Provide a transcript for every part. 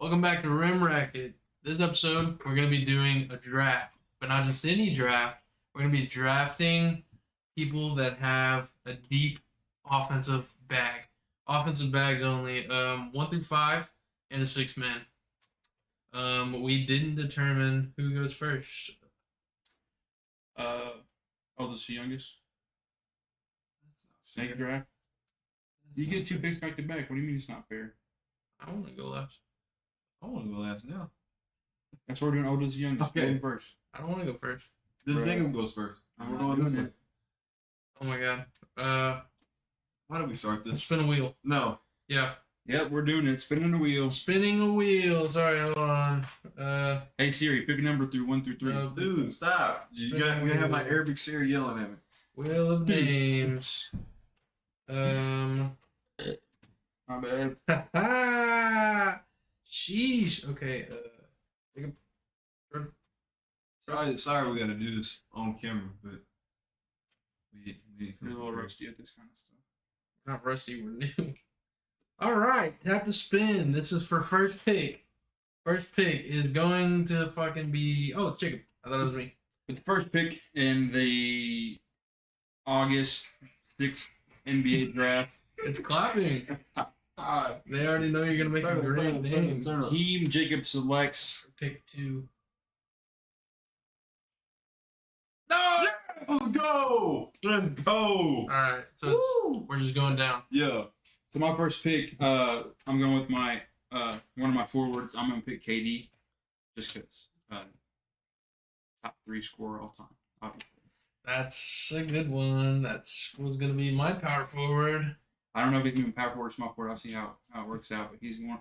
Welcome back to Rim Racket. This episode, we're going to be doing a draft, but not just any draft. We're going to be drafting people that have a deep offensive bag. Offensive bags only, 1 through 5, and a 6-man. We didn't determine who goes first. Oldest to youngest. Snake draft. You get 2 picks back to back. What do you mean it's not fair? I want to go last. I want to go last now. That's why we're doing oldest to youngest. Okay. Going first. I don't want to go first. Then Bro. Jacob goes first. And we're going this way. Oh my god. How do we start Let's this? spin a wheel. No. Yeah. Yep, we're doing it. Spinning the wheel. Spinning a wheel. Sorry, hold on. Hey Siri, pick a number through 1 through 3. Dude, stop. You got to have my Arabic Siri yelling at me. Wheel of names. My bad. Sheesh. Okay. Sorry we got to do this on camera, but we We're a little rusty at this kind of stuff. Not rusty. We're new. All right. Tap to spin. This is for first pick. First pick is going to fucking be. Oh, it's Jacob. I thought it was me. With the first pick in the August 6th NBA draft, It's clapping. They already know you're gonna make a great name. Team Jacob selects. Pick 2. No. Let's go! Let's go! All right. So we're just going down. Yeah. So my first pick, I'm going with my one of my forwards. I'm gonna pick KD, just because top 3 scorer all time. Obviously. That's a good one. Was gonna be my power forward. I don't know if he's moving power forward or small forward. I'll see how it works out. But he's one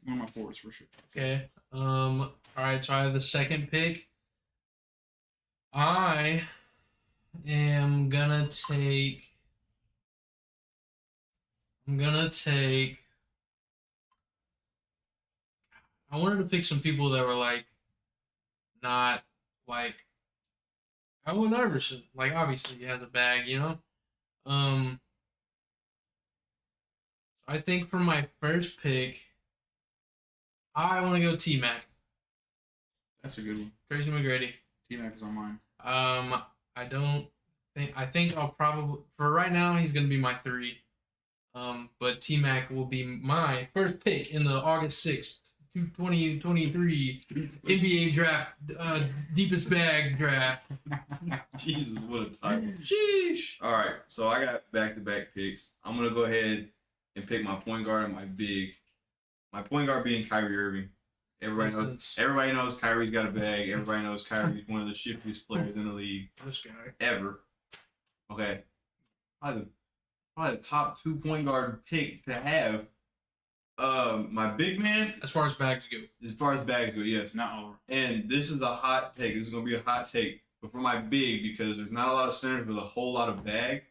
of my forwards for sure. Okay. All right. So I have the second pick. I am gonna take. I wanted to pick some people that were like, not like. Allen Iverson, like obviously he has a bag, you know. I think for my first pick, I want to go T Mac, That's a good one. Tracy McGrady. T-Mac is on mine. I think I'll probably for right now he's gonna be my 3. But T Mac will be my first pick in the August 6th, 2023 NBA draft, deepest bag draft. Jesus, what a title. Sheesh. All right, so I got back-to-back picks. I'm going to go ahead and pick my point guard and my big. My point guard being Kyrie Irving. Everybody knows Kyrie's got a bag. Everybody knows Kyrie's one of the shiftiest players in the league This guy. ever. Okay. Probably the top 2 point guard pick to have. My big man, As far as bags go. as far as bags go, yes. It's not over. And this is a hot take. This is going to be a hot take. But for my big, because there's not a lot of centers with a whole lot of bag.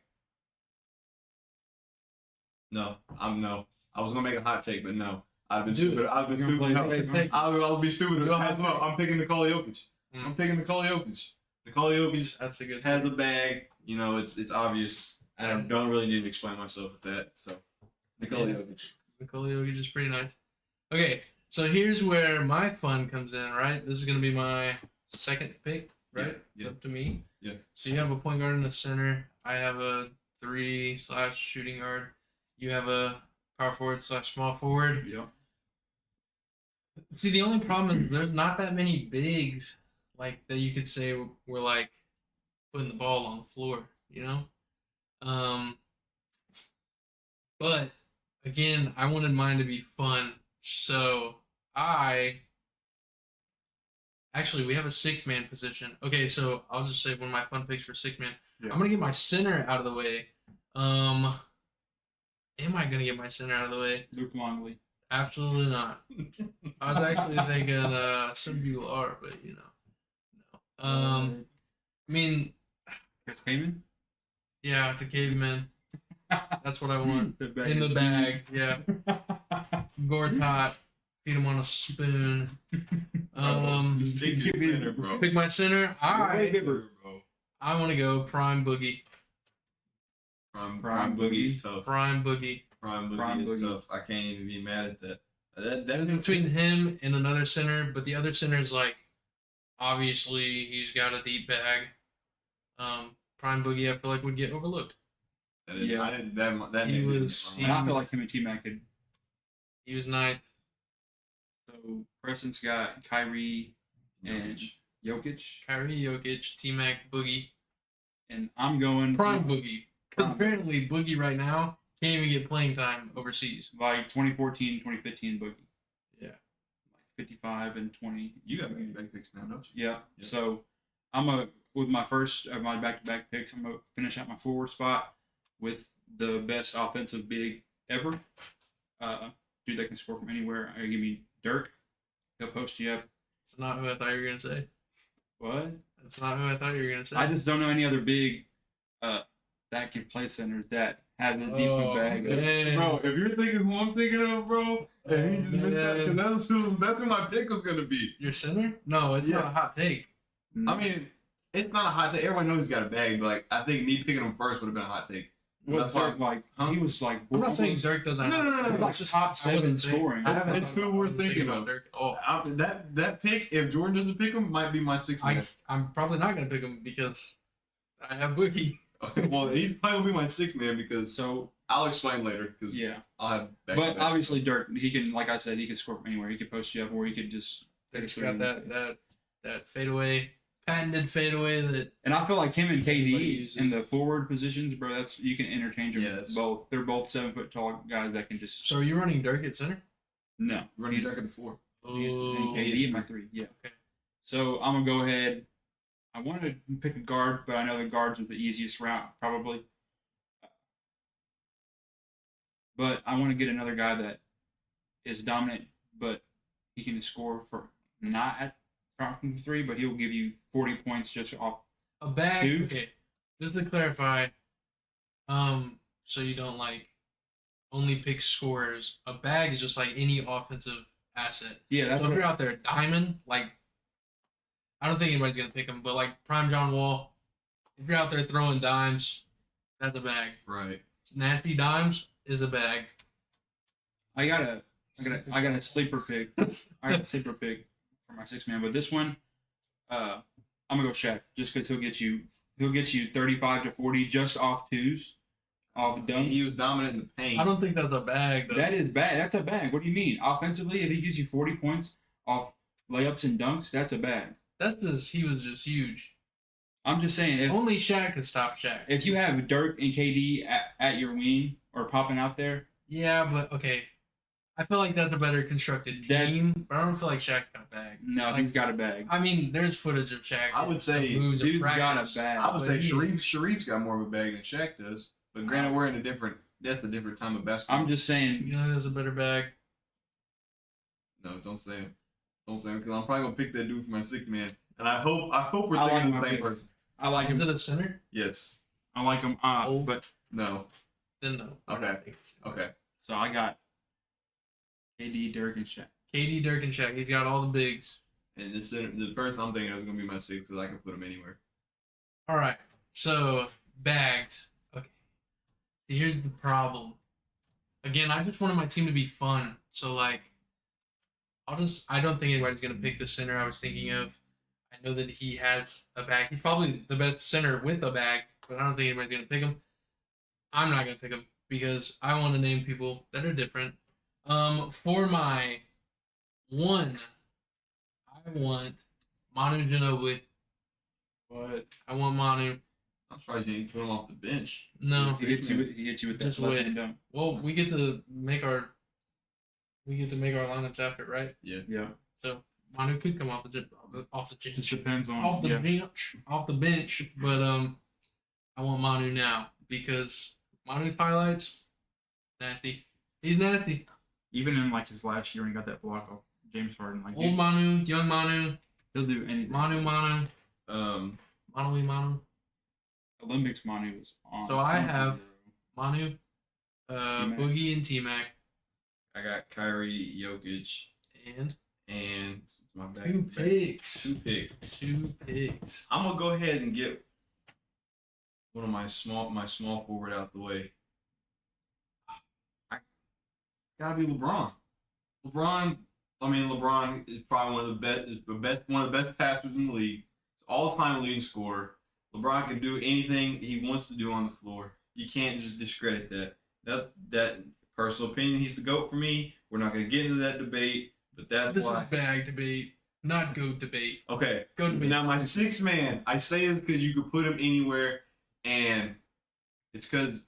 No. I was going to make a hot take, but no. I've been stupid. I've been stupid. You're gonna play I'll be stupid. Go Pass ahead. him up. I'm picking Nikola Jokic. Mm. I'm picking Nikola Jokic. Nikola Jokic That's a good has a bag. You know, it's obvious. And I don't really need to explain myself with that. So, Nikola Yeah. Jokic. Nikola Jokic is pretty nice. Okay, so here's where my fun comes in, right? This is going to be my second pick, right? Yeah, It's yeah. up to me. Yeah. So you have a point guard in the center. I have a 3/shooting guard. You have a power forward/small forward. Yeah. See, the only problem is there's not that many bigs like that you could say were like putting the ball on the floor, you know? But again, I wanted mine to be fun. So actually we have a 6-man position. Okay, so I'll just say one of my fun picks for 6-man. Yeah. I'm gonna get my center out of the way. Am I gonna get my center out of the way? Luke Longley. Absolutely not. I was actually thinking some people are, but you know. No. I mean, Chris Kaman. yeah, the caveman. That's what I want. The bag In the is bag, yeah. Gortat, feed him on a spoon. Big center, bro. Pick my center. Bro. I want to go Prime Boogie. Prime Boogie's tough. Prime Boogie. Prime Prime Boogie is Boogie. tough. I can't even be mad at that. That It's is between him and another center, but the other center is like obviously he's got a deep bag. Prime Boogie, I feel like would get overlooked. Yeah. I didn't that He name didn't was- get And wrong. I feel like him and T-Mac could. He was ninth. So Preston's got Kyrie and Jokic, Kyrie, Jokic, T Mac, Boogie, and I'm going Prime Boogie. Because Prime. apparently Boogie right now can't even get playing time overseas. like 2014, 2015 Boogie. Yeah. Like 55 and 20. You got back picks now, don't you? Yeah. Yeah. So with my first of my back-to-back picks, I'm gonna finish out my forward spot with the best offensive big ever. Dude that can score from anywhere. I give me Dirk. He'll post you up. It's not who I thought you were gonna say. What? That's not who I thought you were gonna say. I just don't know any other big that can play center that has a deep bag. man. Bro, if you're thinking who I'm thinking of, bro, and he just missed that, man. because that's who my pick was gonna be. Your center? No, it's Yeah. not a hot take. I mean, it's not a hot take. Everyone knows he's got a bag, but like I think me picking him first would have been a hot take. what's that's Dirk like? He was like. I'm not saying Dirk doesn't. No, have no, no, no, it no. was just Top I 7 wasn't saying- scoring. I haven't It's thought who about- we're I wasn't thinking about of. Dirk at all. That pick, if Jordan doesn't pick him, might be my sixth man. I'm probably not gonna pick him because I have Boogie. Well, he's probably will be my sixth man because So I'll explain later because yeah, I'll have. but back-to-back. obviously Dirk, he can, like I said, he can score from anywhere. He could post you up, or he could just take a He's got three. that fadeaway, patented fadeaway that And I feel like him and Everybody KD uses. in the forward positions, bro. That's you can interchange them Yeah, that's- both. They're both 7 foot tall guys that can just. So are you running Dirk at center? No, running he's, back at the 4. he's and Oh, KD in my 3. Yeah. Okay. So I'm gonna go ahead. I wanted to pick a guard, but I know the guards are the easiest route probably. But I want to get another guy that is dominant, but he can score for not at from the 3, but he'll give you 40 points just off. A bag. Dude. Okay. Just to clarify, so you don't like only pick scorers. A bag is just like any offensive asset. Yeah, that's So if what, you're out there diamond, like I don't think anybody's gonna pick him, but like Prime John Wall, if you're out there throwing dimes, that's a bag. Right. Nasty dimes is a bag. I got a sleeper pick. I got a sleeper pick for my 6 man, but this one, I'm gonna go Shaq just because he'll get you 35 to 40 just off twos, off dunks. He was dominant in the paint. I don't think that's a bag though. That is bad. That's a bag. What do you mean? Offensively, if he gives you 40 points off layups and dunks, that's a bag. That's just he was just huge. I'm just saying, if Only Shaq could stop Shaq. if you have Dirk and KD at your wing or popping out there, Yeah, but okay. I feel like that's a better constructed That's- team, but I don't feel like Shaq's got a bag. no, Like, he's got a bag. I mean, there's footage of Shaq. I would hitting some say moves in Dude's got a practice. bag. I would but say he- Sharif's got more of a bag than Shaq does. But granted, we're in a different. That's a different time of basketball. I'm just saying. You know, there's a better bag. No, don't say him. Don't say him because I'm probably gonna pick that dude for my sixth man. And I hope we're I like thinking my the same pick. person. I like Is him. it a center? Yes. I like him. Oh. But No. Then no. Okay. Okay. so I got KD, Dirk, and Shaq. KD, Dirk, and Shaq. He's got all the bigs. And the person I'm thinking of is gonna be my sixth because I can put him anywhere. All right. So bags. Okay. See, here's the problem. Again, I just wanted my team to be fun. So like, I don't think anybody's gonna pick the center I was thinking of. I know that he has a bag. He's probably the best center with a bag, but I don't think anybody's gonna pick him. I'm not gonna pick him because I want to name people that are different. For my one, I want Manu Ginobili. But I want Manu. I'm surprised you didn't put him off the bench. No. he hits you with that Just left wait. hand dunk. Well, we get to make our lineups after, right? Yeah. So Manu could come off the bench, Just depends on. off the yeah. bench. But I want Manu now because Manu's highlights, nasty. He's nasty. Even in like his last year when he got that block off James Harden, like Old Manu, young Manu, he'll do anything. Manu, Um, Manu. Olympics Manu was on. So I have Manu, T-Mac. Boogie, and T-Mac, I got Kyrie, Jokic, and and it's my back. two picks. Two picks. Two picks. I'm gonna go ahead and get one of my small forward out the way. I gotta be LeBron. LeBron is probably one of the best passers in the league. All-time leading scorer. LeBron can do anything he wants to do on the floor. You can't just discredit that. That personal opinion. He's the GOAT for me. We're not going to get into that debate, but that's This why. is bag debate, not goat debate. Okay. Go debate. Now my sixth man. I say this because you could put him anywhere, and it's because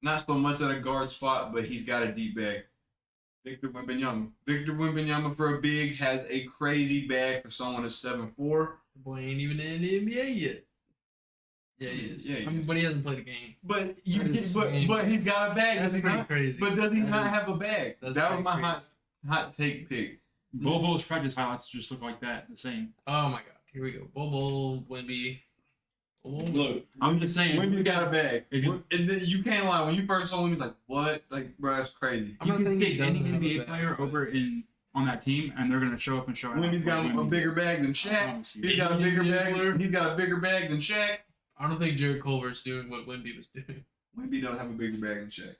not so much at a guard spot, but he's got a deep bag. Victor Wembanyama. Victor Wembanyama for a big has a crazy bag for someone who's 7'4". The boy ain't even in the NBA yet. Yeah, he is. Yeah, he is. But he hasn't played a game. But That is insane. but he's got a bag. That's does he pretty not? crazy. But does he That not is- have a bag? that's That was pretty my crazy. hot take pick. Bobo's practice highlights just look like that, the same. Oh my god. Here we go. Bobo, Wemby. Look, I'm just saying. Wemby's got a bag. If you- And then you can't lie. When you first saw him, he's like, "What? Like, bro, that's crazy." I'm You not can saying he pick any doesn't have a NBA bag, player but- over on that team, and they're gonna show up and show out. Wemby's got a bigger bag than I Shaq. promise you. He's got a bigger Indian player. bag. He's got a bigger bag than Shaq. I don't think Jared Culver's doing what Wemby was doing. Wemby don't have a bigger bag than Shaq.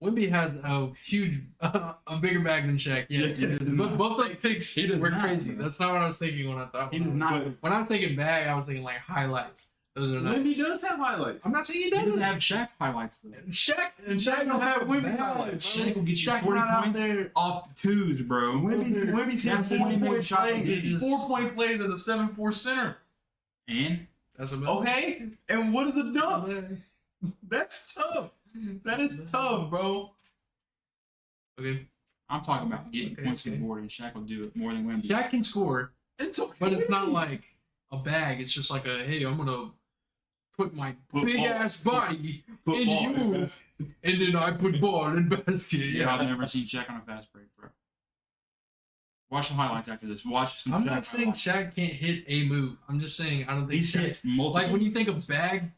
Wemby has a huge, a bigger bag than Shaq. Yeah, Yes, he does but not. both those picks He does were not. crazy. That's not what I was thinking when I thought. He does not. When I was thinking bag, I was thinking like highlights. Those are nice. Wemby does have highlights. I'm not saying he He doesn't doesn't. have Shaq highlights though. Shaq don't have Wemby bag, highlights. bro. Shaq will get you Shaq's 40 not out points there. off twos, bro. Wemby's hit That's 20 shots. 4-point plays as a 7'4" center. And That's about Okay, and what is a dunk? That's tough. That is tough, bro. Okay. I'm talking about getting Okay, points to okay. the board, and Shaq will do it more than Wemby. Shaq can score, It's okay. but it's not like a bag. It's just like a hey, I'm gonna put my Put big ball- ass body Put in ball in you, basket. and then I put ball in basket. Yeah, I've never seen Shaq on a fast break, bro. Watch the highlights after this. Watch some I'm Shaq not saying highlights. Shaq can't hit a move. I'm just saying I don't think He's Shaq. hit multiple. Like when you think of bag,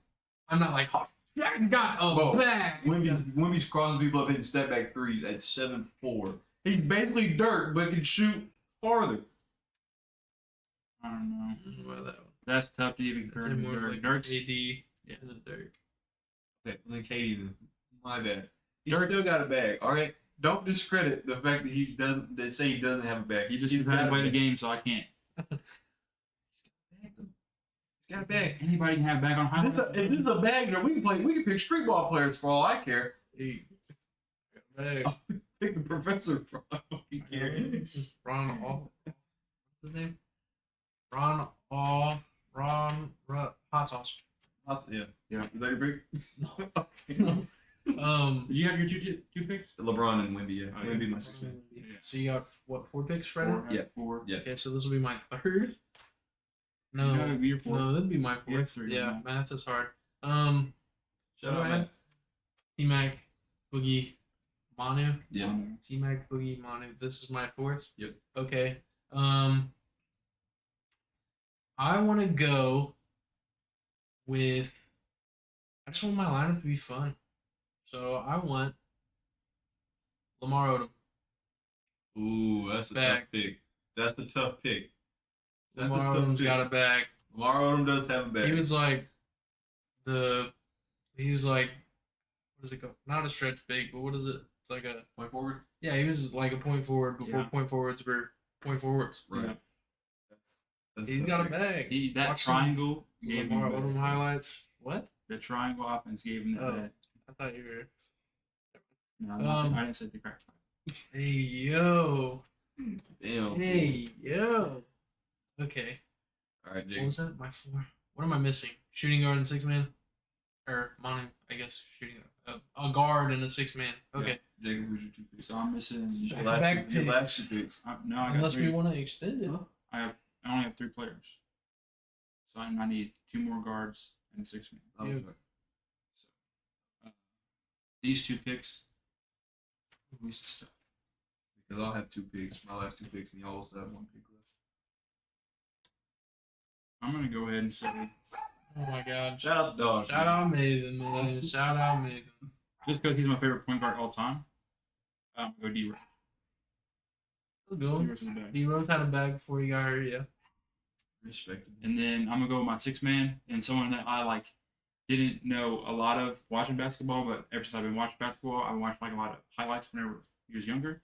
I'm not like oh, Shaq got a Bro, bag. Wemby's crossing people up hitting step back threes at 7'4". He's basically Dirk, but can shoot farther. I don't know. Well, that one. That's tough to even compare That's to more Dirk. like Dirk's AD Yeah. and then Dirk. Okay, then Katie, then. My bad. He's Dirk- still got a bag. All right, don't discredit the fact that he doesn't. They say he doesn't have a bag. he just He's hasn't got a played the bag. game, so I can't. He's got a bag. Anybody can have back on If highlights. this is a bag, then we can play. We can pick street ball players for all I care. Hey, got a bag. Pick the professor for all we care. Ron All. What's his name? Hot sauce. Yeah. Yeah. Is that your pick? Did you have your two picks? LeBron and Wemby. Yeah. Oh, yeah. Wemby my sixth man. So you got what 4 picks, Fred? Four. Yeah. Four. Yeah. Okay, so this will be my third. No, You gotta be your fourth. no, that'd be my You have fourth. three, Yeah, yeah. math is hard. Shout What do out, I man. have? T-Mac, Boogie, Manu. Yeah. T-Mac, Boogie, Manu. This is my fourth. Yep. Okay. I want to go with. I just want my lineup to be fun, so I want Lamar Odom. Ooh, that's a Bag. tough pick. That's a tough pick. That's Lamar a tough Odom's pick. got a bag. Lamar Odom does have a bag. He was like he's like, what is it called? Not a stretch big, but what is it? It's like a point forward. yeah. He was like a point forward before Yeah. point forwards were point forwards. Right. Yeah. That's He's tough got a pick. bag. That Watch some triangle gave him Lamar the Odom bag. highlights. What? The triangle offense gave him that Oh. bag. I thought you were. No, I didn't say the crack. Hey yo. Damn. Hey yo. Okay. All right, What Jake. was that? My four. What am I missing? Shooting guard and 6-man, or Manu? I guess shooting a guard and a 6-man. Okay. Jacob, who's your two picks? So I'm missing. Your Back last, your picks. last two picks. No, I got Unless three. we want to extend it. I only have 3 players. So I need 2 more guards and a 6-man. Oh, Yeah. okay. So, these 2 picks. Ooh, this is tough. Because I'll have 2 picks, my last 2 picks, and y'all also have 1 pick left. I'm gonna go ahead and say, Oh my God. Shout out to Dog. Shout out Maven, man. Shout out Maven. just because he's my favorite point guard all time, go D Rose. Let's D go. Rose is the bag. D-Rose had a bag before he got hurt, yeah. Respectable. And then I'm gonna go with my 6-man and someone that I like didn't know a lot of watching basketball, but ever since I've been watching basketball, I watched like a lot of highlights whenever he was younger.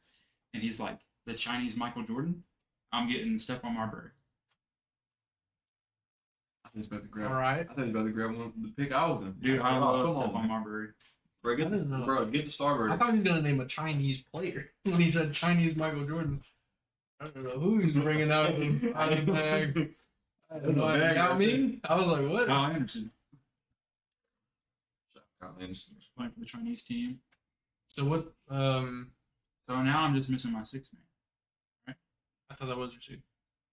and he's like the Chinese Michael Jordan, I'm getting Stephon Marbury. I thought he was about to grab. All right. I thought he was about to grab one the pick I was gonna. Dude, I Oh, love come on, Stephon man. Marbury. Bro, get I didn't know. get the Starburst. I thought he was gonna name a Chinese player when he said Chinese Michael Jordan. I don't know who he's bringing out of the bag. I don't know. Bag Yao right Ming? I was like, what? Kyle Anderson Kyle Anderson. playing for the Chinese team. So what? So now I'm just missing my 6 man. I thought that was your suit.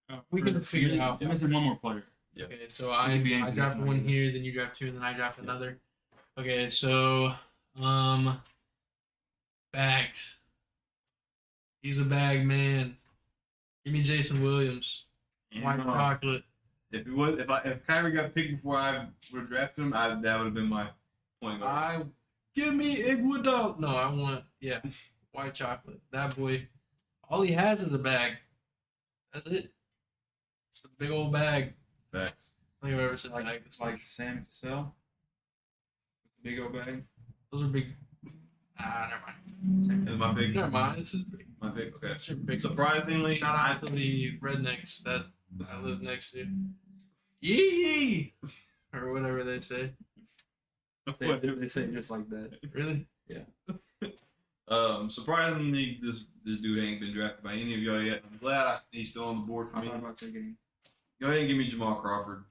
Oh, We can figure it out. I'm missing one more player. Yeah. Okay, so It could be any I dropped position, I one guess. here, then you dropped two, and then I dropped another. Okay, so bags. He's a bag man. Give me Jason Williams. White chocolate. If Kyrie got picked before I would have drafted him, that would have been my point guard. Give me Iguodala. No, I want white chocolate. That boy. All he has is a bag. That's it. It's a big old bag. Facts. I think I've ever said Like, bag. it's like Sam Cassell. With the big old bag. Those are big. Never mind. Is my pick? Never mind. This is big. My pick. Okay. It's your big. Surprisingly, Shout out to the rednecks that I live next to. Yee! Or whatever they say. They say it just like that. Really? Surprisingly, this dude ain't been drafted by any of y'all yet. I'm glad he's still on the board for I me. thought about taking him. Go ahead and give me Jamal Crawford.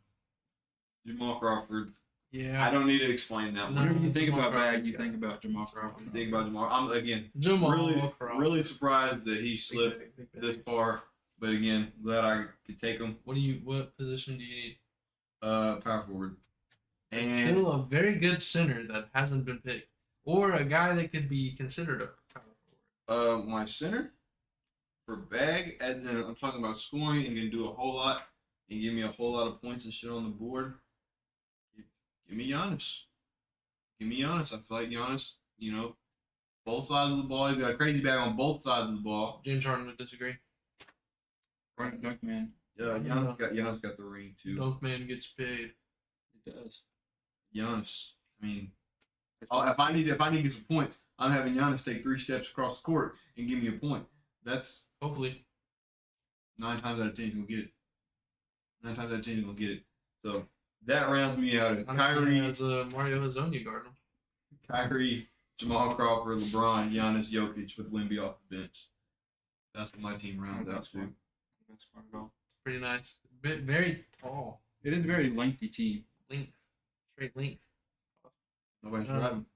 Jamal Crawford. Yeah. I don't need to explain that No. one. Whenever you think Jamal about bag, Crawford's you got think about Jamal Crawford. Think about Jamal. I'm again Jamal really Crawford. really surprised that he Big slipped bag, big bag. this far. But again, glad I could take him. What position do you need? Power forward. And Still a very good center that hasn't been picked. Or a guy that could be considered a power forward. my center for bag, as in I'm talking about scoring and can do a whole lot and give me a whole lot of points and shit on the board. Give me Giannis. Give me Giannis. I feel like Giannis, both sides of the ball. He's got a crazy bag on both sides of the ball. James Harden would disagree. Right, Dunkman. Yeah, Giannis got the ring too. Dunkman gets paid. It does. Giannis. I mean, if I need to get some points, I'm having Giannis take 3 steps across the court and give me a point. That's Hopefully. 9 times out of 10 he's gonna get it. 9 times out of 10 he's gonna get it. So that rounds me out of Kyrie, has Mario Hazonia guard him. Kyrie, Jamal Crawford, LeBron, Giannis, Jokic with Wemby off the bench. That's what my team rounds out to. That's fun at all. Pretty nice. Very tall. It is a very lengthy team. Length. Straight length. Nobody's Um, driving.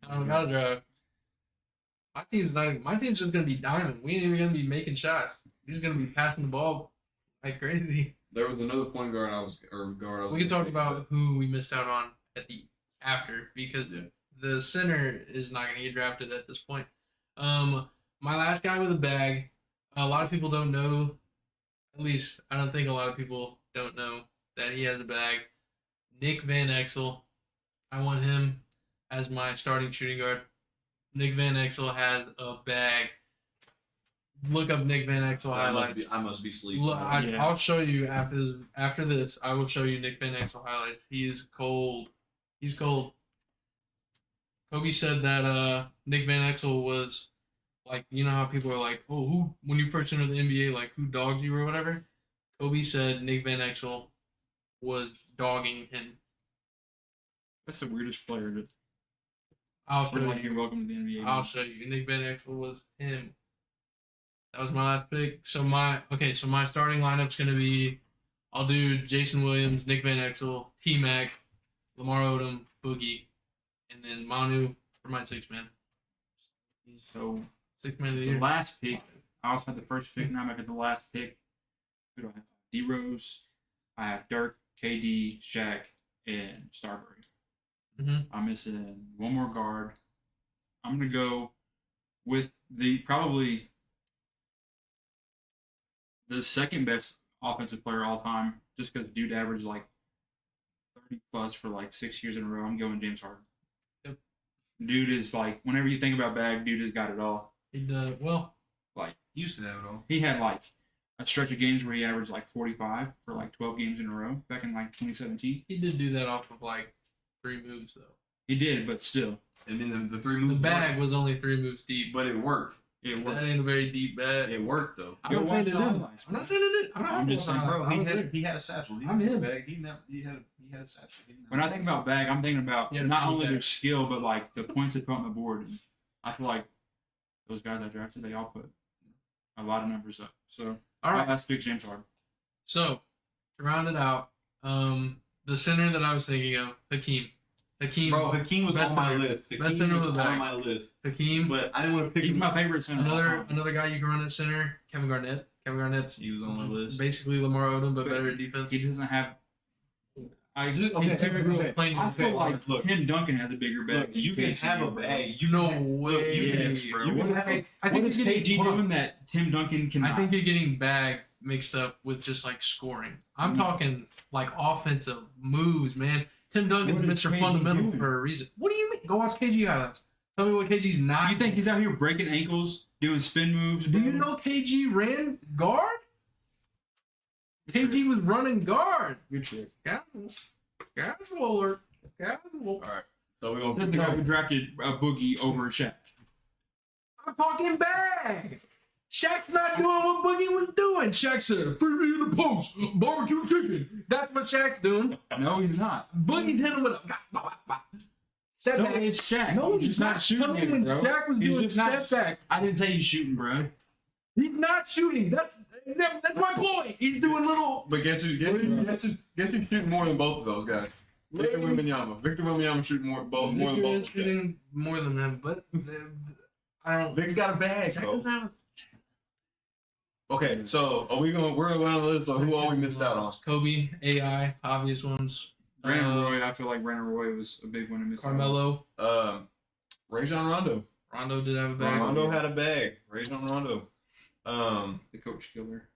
I don't gotta drive. My team's just gonna be diamond. We ain't even gonna be making shots. We're just gonna be passing the ball like crazy. There was another point guard I was We can talk about who we missed out on at the after because Yeah. the center is not gonna get drafted at this point. My last guy with a bag. A lot of people don't know. At least I don't think a lot of people don't know that he has a bag. Nick Van Exel. I want him as my starting shooting guard. Nick Van Exel has a bag. Look up Nick Van Exel highlights. I must be sleeping. Look, Yeah. I'll show you after this. After this, I will show you Nick Van Exel highlights. He is cold. He's cold. Kobe said that Nick Van Exel was like, you know how people are like, oh, who when you first enter the NBA, like who dogs you or whatever. Kobe said Nick Van Exel was dogging him. That's the weirdest player to I'll show like you. you're welcome to the NBA. I'll show you. Nick Van Exel was him. That was my last pick. So my starting lineup's gonna be, I'll do Jason Williams, Nick Van Exel, T Mac, Lamar Odom, Boogie, and then Manu for my 6-man. So 6-man of the the year. last pick, I also had the first pick. Now I'm back at the last pick. Who do I have? D Rose. I have Dirk, KD, Shaq, and Starbury. Mhm. I'm missing one more guard. I'm gonna go with probably the second best offensive player all time, just because dude averaged like 30 plus for like 6 years in a row. I'm going James Harden. Yep. Dude is like, whenever you think about bag, dude has got it all. He did well. Like, Used to have it all. he had like a stretch of games where he averaged like 45 for like 12 games in a row back in like 2017. He did do that off of like 3 moves though. He did, but still. And then the 3 The moves bag worked, was only 3 moves deep. but it worked. It That worked. ain't a very deep bag. It worked though. I'm Go not saying watch it the didn't. highlights, I'm not saying it did. I'm just saying, Bro, I was there. he had a satchel. He I'm didn't have in. a bag. He had a satchel. He didn't have When a I think about bag, I'm thinking about Yeah, not big only bag. their skill, but like the points they put on the board. And I feel like those guys I drafted, they all put a lot of numbers up. So All right. that's big James Harden. So to round it out, the center that I was thinking of, Hakeem. Bro, Hakeem was Best on my center. list. Best Hakeem center was of the on bag. my list, Hakeem. but I didn't want to pick He's him. my favorite center. of all time. Another guy you can run at center, Kevin Garnett. Kevin Garnett's He was on my list. basically Lamar Odom, but But better at defense. He doesn't have. I just Okay, He took okay, real okay. playing I feel defense. like Look. Tim Duncan has a bigger bag. Look, you can have a bag. You know way. Yes, bro. You can What have a. I think what is you're getting- KG hold on. doing that Tim Duncan cannot? I think you're getting bag mixed up with just like scoring. I'm Mm. talking like offensive moves, man. Tim Duncan's What is Mr. KG Fundamental doing? for a reason. What do you mean? Go watch KG highlights. Tell me what KG's not. You think he's out here breaking ankles, doing spin moves? Do Bro? you know KG ran guard? KG was running guard. Good trick. Casual alert. Casual. All right, so we're This is gonna the guy who drafted a Boogie over Shaq. I'm talking bag. Shaq's not doing what Boogie was doing. Shaq said, "Free me in the post, barbecue chicken." That's what Shaq's doing. No, he's not. Boogie's hitting with a step No, back. it's Shaq. No, he's not shooting shooting. it, When bro. Shaq was He's doing just not- step back, I didn't say he's shooting, bro. he's not shooting. That's my point. He's doing little. But guess who's shooting more than both of those guys? Victor Wembanyama. Victor Wembanyama shooting more than both Victor of is those guys. shooting more than him, but I don't. Vic's got a bag, Shaq bro. doesn't have. Okay, so we're gonna go down the list of who all we missed out on. Kobe, AI, obvious ones. Brandon Roy, I feel like Brandon Roy was a big one in this. Carmelo, Rajon Rondo. Rondo did have a bag. Rondo had a bag. Rajon Rondo. The coach killer.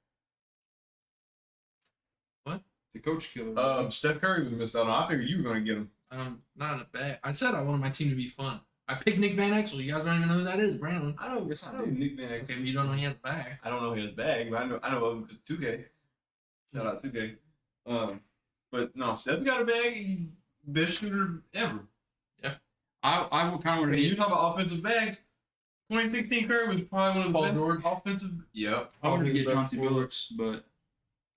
What? The coach killer. Steph Curry was missed out on. I figured you were gonna get him. Not in a bag. I said I wanted my team to be fun. I picked Nick Van Exel. You guys don't even know who that is, Brandon. I know Nick Van Exel. Okay, but you don't know he has a bag. I don't know his bag, but I know of him 'cause 2K. Shout out 2K. But no, Steph got a bag. He best shooter ever. I would kind of want When to you talk about offensive bags, 2016 Curry was probably one of the Paul best George. offensive. Yep. I want to Probably get the Chauncey best forward. Billups, but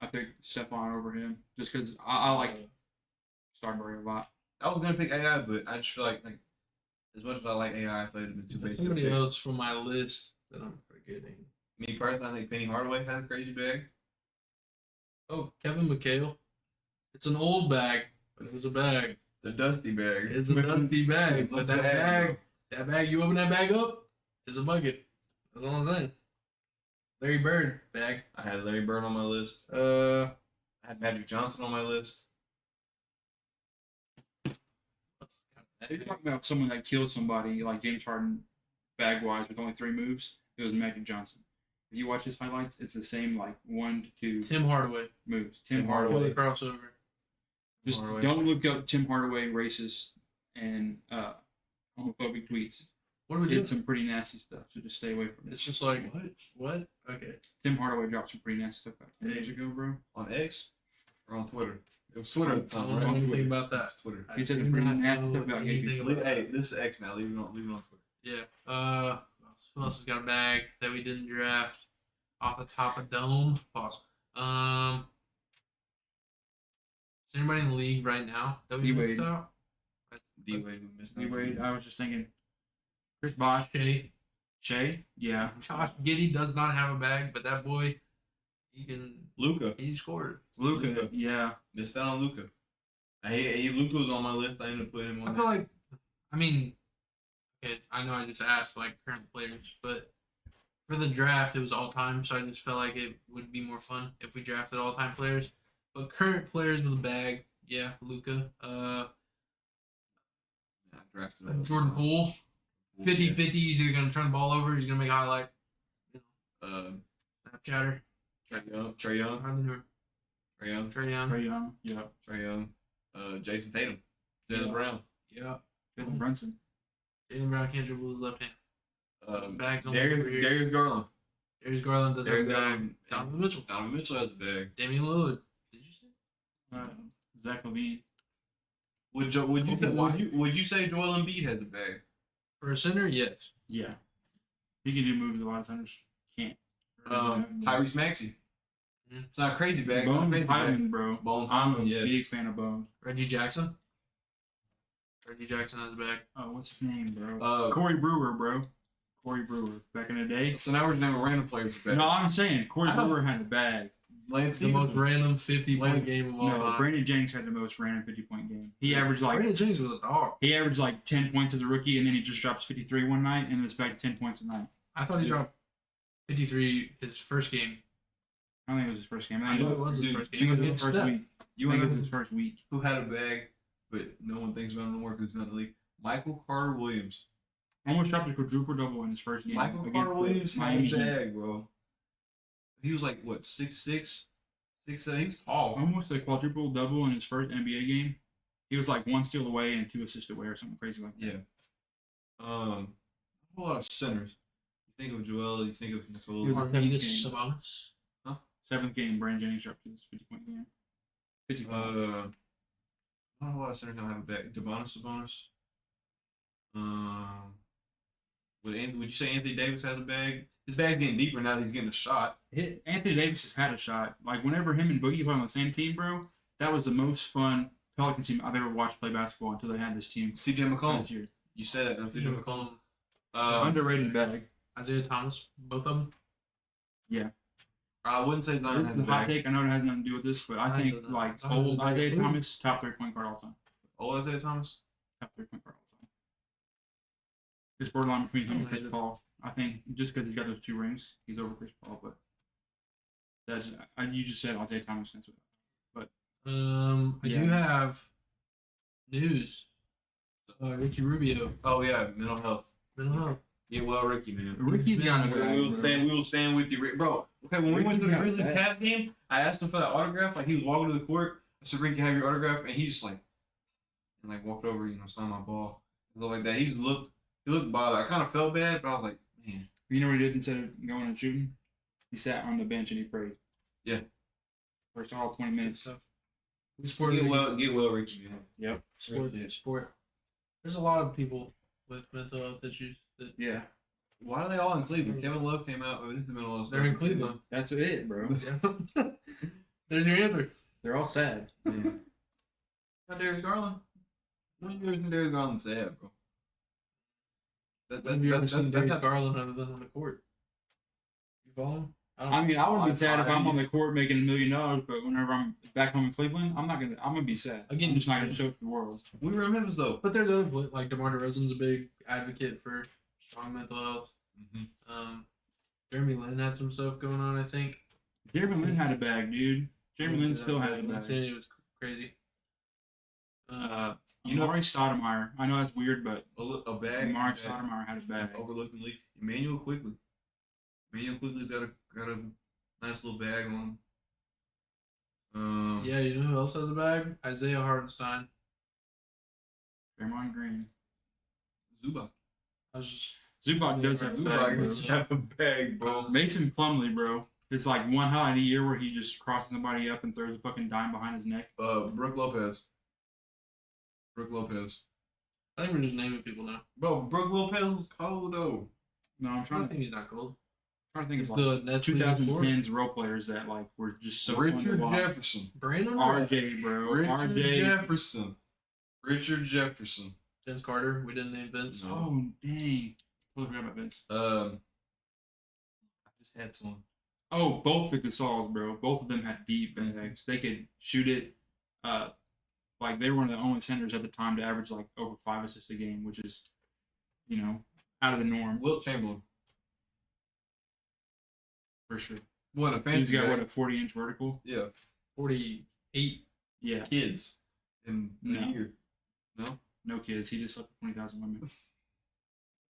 I picked Stephon over him just because I like Starbury a lot. I was gonna pick AI, but I just feel like as much as I like AI, I thought it'd been too basic. Somebody else from my list that I'm forgetting. Me personally, I think Penny Hardaway has a crazy bag. Oh, Kevin McHale. It's an old bag, but it was a bag. The dusty bag. It's a dusty bag, It's a but that bag, bag, you open that bag up, it's a bucket. That's all I'm saying. Larry Bird bag. I had Larry Bird on my list. Uh, I had Magic Johnson on my list. You're talking about someone that killed somebody like James Harden, bag wise, with only 3 moves. It was Magic Johnson. If you watch his highlights, it's the same like 1 to 2 Tim Hardaway. moves. Tim Tim Kill Hardaway. the crossover. Just Hardaway. don't look up Tim Hardaway racist and homophobic tweets. What do we He do? did some pretty nasty stuff, so just stay away from it. It's just like what? Okay. Tim Hardaway dropped some pretty nasty stuff about 10 years ago, bro. On X or on Twitter? It was Twitter at the I time, don't right? know On anything Twitter. about that. Twitter. He said I the do pretty not nasty know stuff about gay anything people. about Hey, that. this is X now. Leave it on Twitter. Yeah. Who else has got a bag that we didn't draft off the top of dome? Pause. Is anybody in the league right now that we D-Wade. missed out? D Wade, we missed. Anyway, I was just thinking, Chris Bosh, Shea. Shea, yeah. Josh Giddey does not have a bag, but that boy, Luca. he scored. Luca, Luka. yeah. Missed out on Luca. Luca was on my list. I ended up putting him I on feel there. like, I mean, okay, I know I just asked like current players, but for the draft it was all time, so I just felt like it would be more fun if we drafted all time players. But current players with a bag, yeah, Luca, I drafted him. Jordan Poole, 50-50. He's either gonna turn the ball over, or he's gonna make a highlight. Snapchatter. Trey Young. Hardly knew her. Trey Young. Trae Young. Trae Young, yeah. Trey Young. Jason Tatum. Jalen Yeah. Brown. Yeah. Jalen Brunson. Jalen Brown can't dribble with his left hand. Bags on Darius, over here. Darius Garland. Darius Garland does have a Darius bag. Garland. Donovan Mitchell. Donovan Mitchell has a bag. Damian Lillard. Did you say? Zach LaVine. Would you say Joel Embiid has a bag? For a center, yes. Yeah. He can do moves a lot of centers can't. Tyrese Maxey. Mhm. It's not a crazy bag. It's not a Bones fancy bag. Hyman, bro. Bones I'm a Hyman, yes. big fan of Bones. Reggie Jackson. Reggie Jackson has a bag. Oh, what's his name, bro? Uh, Corey Brewer, bro. Corey Brewer. Back in the day. so now we're just naming random players. Bag. No, I'm saying Corey I know. Brewer had a bag. Lance The most Stevenson. random 50-point Lance- game of all No, time. Brandon Jennings had the most random 50-point game. He averaged like Brandon Jennings was a dog. 10 points as a rookie, and then he just drops 53 one night, and it's back to 10 points a night. I thought he dropped 53 his first game. I don't think it was his first game. I know it was his Dude, first I think game. it was Against his first Steph. week. You I think want it to was know his first week. who had a bag, but no one thinks about him anymore because he's not in the league? Michael Carter Williams. Almost dropped a quadruple double in his first game. Michael against Carter the Williams had Miami a Heat. bag, bro. He was like what 6'6", 6'7". He's tall. Almost a quadruple double in his first NBA game. He was like 1 steal away and 2 assists away or something crazy like that. Yeah. A whole lot of centers. You think of Joel, you think of He was Nicole. on Marquinhos 7th game. Sabonis. 7th game, Brandon Jennings dropped his 50-point game. 55. Not a whole lot of centers don't have a bag. Sabonis. Would you say Anthony Davis has a bag? His bag's getting deeper now that he's getting a shot. Anthony Davis has had a shot. Like, whenever him and Boogie played on the same team, bro, that was the most fun Pelicans team I've ever watched play basketball until they had this team CJ McCollum. last year. You said it. CJ McCollum. Underrated bag. Isaiah Thomas. Both of them. I wouldn't say Zion This has is a a hot bag. take. I know it has nothing to do with this, but I Zion think, doesn't. like, Zion old doesn't. Isaiah Thomas, top 3-point guard all time. Oh, Isaiah Thomas. Top 3-point guard all time. It's borderline between him and I don't Chris hate it. Paul. I think just because he's got those 2 rings, he's over Chris Paul, but that's you just said Isaiah Thomas. That's what. I Yeah. do have news. Ricky Rubio. Oh yeah, mental health. Mental health. Get well, Ricky, man. Ricky's got a We bag, will bro. stand. We will stand with you, bro. Okay, when we went to the Ricky's got Grizzlies that. Cavs game, I asked him for that autograph. Like he was walking to the court. I said, "Ricky, have your autograph?" And he just like, walked over, signed my ball, stuff like that. He looked bothered. I kind of felt bad, but I was like, man, You know what he did instead of going and shooting? He sat on the bench and he prayed. Yeah. For all 20 Good minutes. stuff. We support get Ricky. well, Ricky, man. Yep. Sport. There's a lot of people with mental health issues that Yeah. Why are they all in Cleveland? Kevin Love came out with his mental health. they're in Cleveland. That's it, bro. Yeah. There's your answer. They're all sad. Man. Not Darius Garland. When you ever seen Darius Garland sad, bro? When have you ever seen Darius Garland other than on the court? You follow him? I mean, I would be sad if I'm on I- the court making $1 million, but whenever I'm back home in Cleveland, I'm gonna be sad. Again, I'm just not gonna show it to the world. We were in Memphis though. But there's other like DeMar DeRozan's a big advocate for strong mental health. Jeremy Lin had some stuff going on, I think. Jeremy Lin had a bag, dude. Jeremy Lin still has a bag. Insanity was crazy. You know- Amari Stoudemire. I know that's weird, but A bag. Amari that Stoudemire had a bag. is overlooked in the league. Emmanuel Quickly. Emmanuel Quickly's got a nice little bag on him. yeah, you know who else has a bag? Isaiah Hartenstein. Draymond Green. Zubac. I was just Zubac does have a Zubac bag, bro. does have a bag, bro. Mason Plumlee, bro. It's like one highlight a year where he just crosses somebody up and throws a fucking dime behind his neck. Brooke Lopez. Brooke Lopez. I think we're just naming people now. Bro, Brooke Lopez was cold though. No, I'm I trying to think he's not cold. think He's of like the Nets leading scorer. 2010s role players that like were just so fun to Richard watch. Jefferson. Brandon RJ, bro. Richard RJ. Jefferson. Richard Jefferson. Vince Carter. We didn't name Vince. No. Oh dang! Totally forgot about Vince. I just had someone. Oh, both the Gasols, bro. Both of them had deep Mhm. bags. They could shoot it. Like they were one of the only centers at the time to average like over 5 assists a game, which is, out of the norm Wilt Chamberlain. for sure. What a He's fancy got bag. what, a 40-inch vertical? Yeah. 48. Yeah. Kids in No. a year. No? No kids. He just slept with 20,000 women.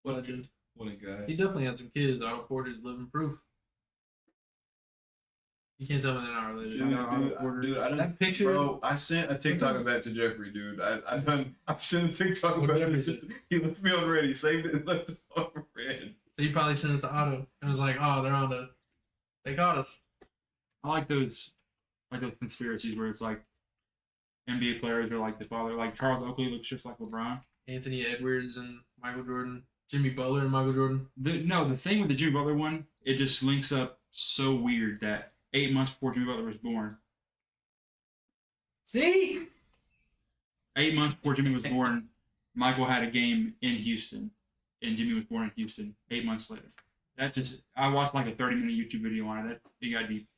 Legend. What a guy. He definitely had some kids. Otto Porter's living proof. You can't tell me they're not related. Dude, I done, That picture- bro. I sent a TikTok of that to Jeffrey, dude. I sent a TikTok What about Jeffrey it. He left me on red. He saved it and left it on red. So you probably sent it to Otto. And was like, oh, they're on us. They caught us. I like those conspiracies where it's like NBA players are like the father. Like Charles Oakley looks just like LeBron. Anthony Edwards and Michael Jordan. Jimmy Butler and Michael Jordan. The thing with the Jimmy Butler one, it just links up so weird that 8 months before Jimmy Butler was born, See? 8 months before Jimmy was born, Michael had a game in Houston, and Jimmy was born in Houston 8 months later. I watched like a 30-minute YouTube video on it. It got deep.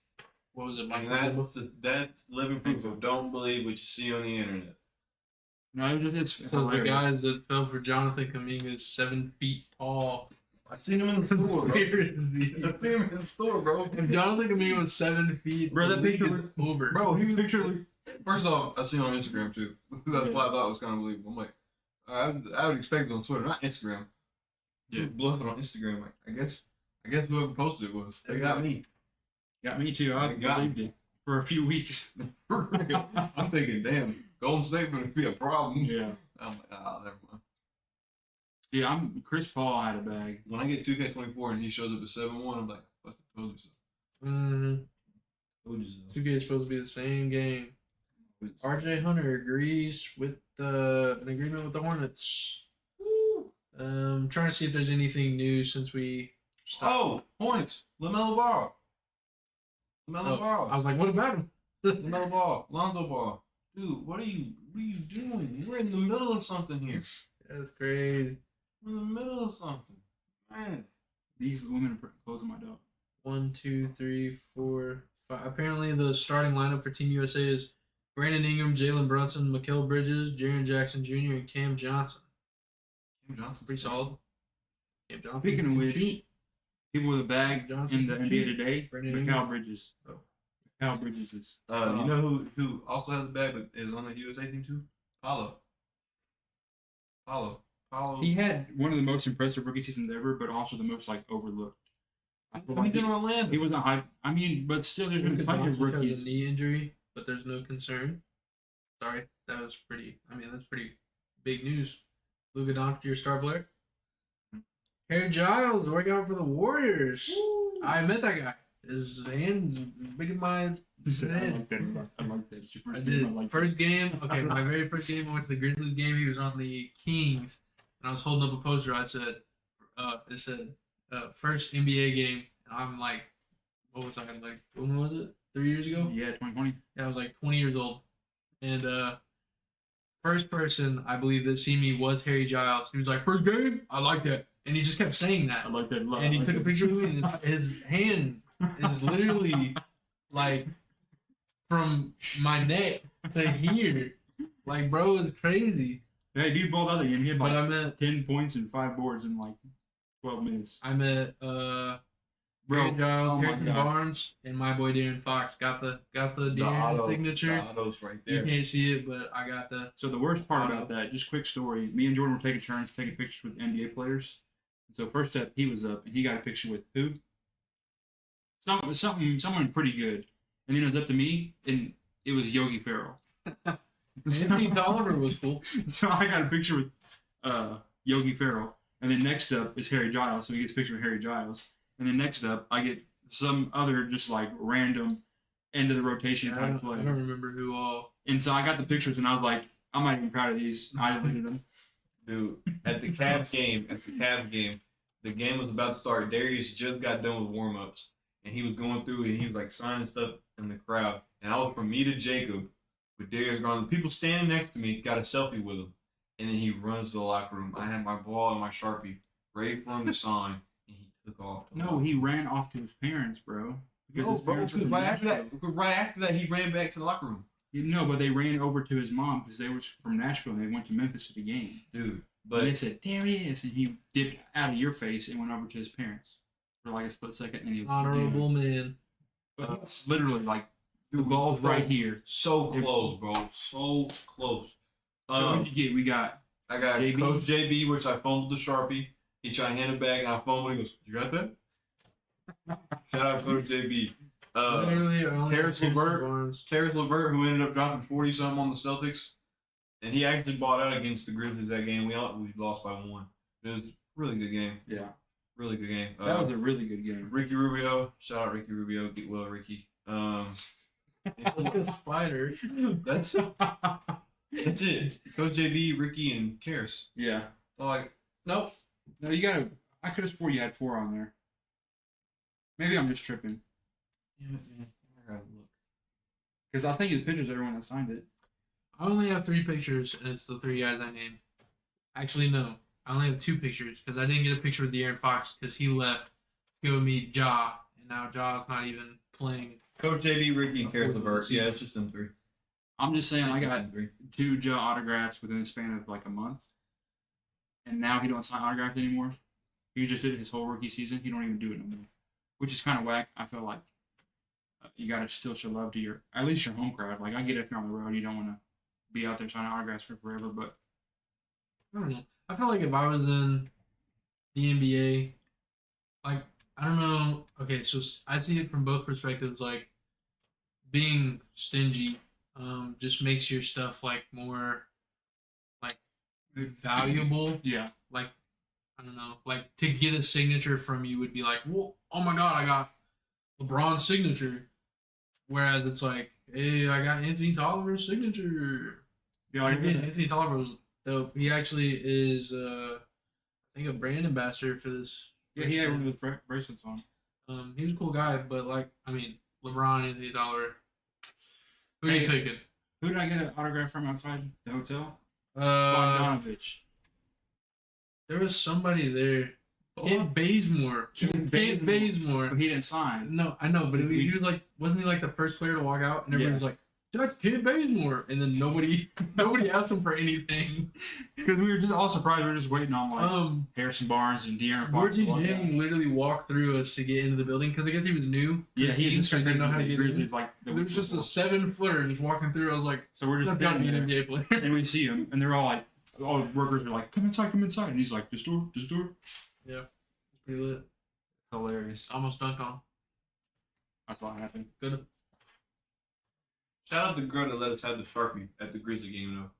What was it, Like Michael? that's living proof of don't believe what you see on the internet. No, it's So the hilarious. guys that fell for Jonathan Kaminga is 7 feet tall. I seen him in the store, bro. Where is he? I seen him in the store, bro. If Jonathan Kaminga was 7 feet, Bro, that the league picture is over. Bro, he picture. First off, I seen it on Instagram too. That's why I thought it was kind of believable. I'm like, I would expect it on Twitter, not Instagram. Yeah. Bluffing on Instagram. Like, I guess whoever posted it was. They got me. Got me too. I They got believed it for a few weeks. For real. I'm thinking, damn, Golden State would be a problem. Yeah. I'm like, never mind. Yeah, Chris Paul had a bag. When I get 2K24 and he shows up at 7-1, I'm like, I told you so. Mm-hmm. Told you so. 2K is supposed to be the same game. RJ Hunter agrees with an agreement with the Hornets. Trying to see if there's anything new since we stopped. Oh, Hornets. LaMelo Ball. LaMelo Ball. I was like, what about him? LaMelo Ball. Lonzo Ball. Dude, what are you doing? We're in the middle of something here. That's crazy. We're in the middle of something. Man. These women are closing my door. 1, 2, 3, 4, 5. Apparently, the starting lineup for Team USA is Brandon Ingram, Jalen Brunson, Mikal Bridges, Jaren Jackson Jr., and Cam Johnson. Cam Johnson. Pretty solid. Cam Johnson. Speaking of which, people with a bag Johnson, in the NBA today, Brandon Mikal Ingram. Bridges. Oh. Mikal Bridges is. You know who also has a bag but is on the USA team too? Paulo. He had one of the most impressive rookie seasons ever, but also the most overlooked. I feel like He's in Orlando. he wasn't hype. I mean, but still, there's been Luka plenty of Doncic has rookies. a knee injury, but there's no concern. Sorry, that was pretty. I mean, that's pretty big news. Luka Doncic, your star player. Harry Giles working out for the Warriors. I met that guy. His hands big as my I head. like that. I like that. It's your I first did. game, I like First game, okay, my very first game, I went to the Grizzlies game. He was on the Kings, and I was holding up a poster. I said, it said, first NBA game. And I'm like, what was I, like, when was it? 3 years ago? Yeah, 2020. Yeah, I was like 20 years old. And first person I believe that seen me was Harry Giles. He was like, first game? I like that. And he just kept saying that. I like that a lot. And he took a picture of me, and his hand is literally like from my neck to here. Like, bro, it's crazy. Hey, dude balled out again. He had But like I met 10 points and 5 boards in like 12 minutes. Harry Bro, Giles, oh my Harrison God. Barnes, and my boy Darren Fox got the The Darren auto- signature. The autos right You there. can't see it, but I got the. So the worst part about that, just quick story. Me and Jordan were taking turns taking pictures with NBA players. So first step, he was up and he got a picture with who? Someone pretty good. And then it was up to me, and it was Yogi Ferrell. Anthony Tolliver was cool. So I got a picture with Yogi Ferrell, and then next up is Harry Giles. So he gets a picture with Harry Giles, and then next up I get some other just like random end of the rotation I type don't player. remember who all. And so I got the pictures, and I was like, I'm not even proud of these. I deleted them. Dude, at the Cavs game, the game was about to start. Darius just got done with warm-ups, and he was going through and he was like signing stuff in the crowd. And I was from me to Jacob with Darius gone. The people standing next to me got a selfie with him, and then he runs to the locker room. I had my ball and my Sharpie ready for him to sign, and he took off. No, he ran off to his parents, bro. Because No, his bro, parents were because from right after that, he ran back to the locker room. No, but they ran over to his mom because they were from Nashville and they went to Memphis to the game. Dude, But they but said, there he is. And he dipped out of your face and went over to his parents for like a split second. And he was Honorable man. But it's literally like the Dude, ball's bro, right here. so close, bro. So close. What did you get? We got I got JB? Coach JB, which I fumbled the Sharpie. He tried to hand it back, and I fumbled. He goes, "You got that?" Shout out Coach JB. Literally, I only Harris have LeVert. Barnes. Karis LeVert, who ended up dropping 40 something on the Celtics, and he actually bought out against the Grizzlies that game. We lost by 1. It was a really good game. yeah. Really good game. That was a really good game. Ricky Rubio. Shout out Ricky Rubio. Get well, Ricky. Like a spider. That's it. Coach JB, Ricky, and Karis. Yeah. So like, nope. No, you gotta. I could have swore you had 4 on there. Maybe I'm just tripping. Yeah, I gotta look. Because I'll send you the pictures of everyone that signed it. I only have 3 pictures, and it's the 3 guys I named. Actually, no. I only have 2 pictures because I didn't get a picture with De'Aaron Fox because he left to go meet Ja, and now Ja's not even playing. Coach JB, Ricky, and Karis Before the LeVert. season. Yeah, it's just them 3. I'm just saying, I got three. 2 Ja autographs within the span of like a month, and now he don't sign autographs anymore. He just did it his whole rookie season. He don't even do it no more, which is kind of whack. I feel like you gotta still show love to your at least your home crowd. Like I get it if you're on the road, you don't want to be out there signing autographs for forever, but I don't know. I feel like if I was in the NBA, like I don't know. Okay, so I see it from both perspectives. Like being stingy, just makes your stuff like more like valuable. yeah, Like I don't know. Like to get a signature from you would be like, well, oh my god, I got LeBron's signature. Whereas it's like, hey, I got Anthony Tolliver's signature. yeah, like Anthony Tolliver was dope. He actually is, I think, a brand ambassador for this. yeah, he had one of those bracelets on. He was a cool guy, but like, I mean, LeBron, Anthony Tolliver. Who are you Hey. picking? Who did I get an autograph from outside the hotel? Uh, Bogdanovich. there was somebody there. Kent Bazemore. Kent Kent Bazemore. But he didn't sign. No, I know, but he was like, wasn't he like the first player to walk out? And everybody was like, that's Kent Bazemore, and then nobody asked him for anything. Because we were just all surprised. We were just waiting on like Harrison Barnes and De'Aaron Fox. Georgie Jang literally walked through us to get into the building because I guess he was new. to Yeah, the he team, just so he didn't know how to the get in. Grizzlies like There was just a 7-footer just walking through. I was like, so we're just that's gotta be standing an there, NBA player. and we see him, and they're all like, all the workers are like, come inside, and he's like, this door. Yeah, it's pretty lit. Hilarious. Almost dunked on. I saw it happen. Good. Shout out to the girl that let us have the Sharpie at the Grizzly game, though.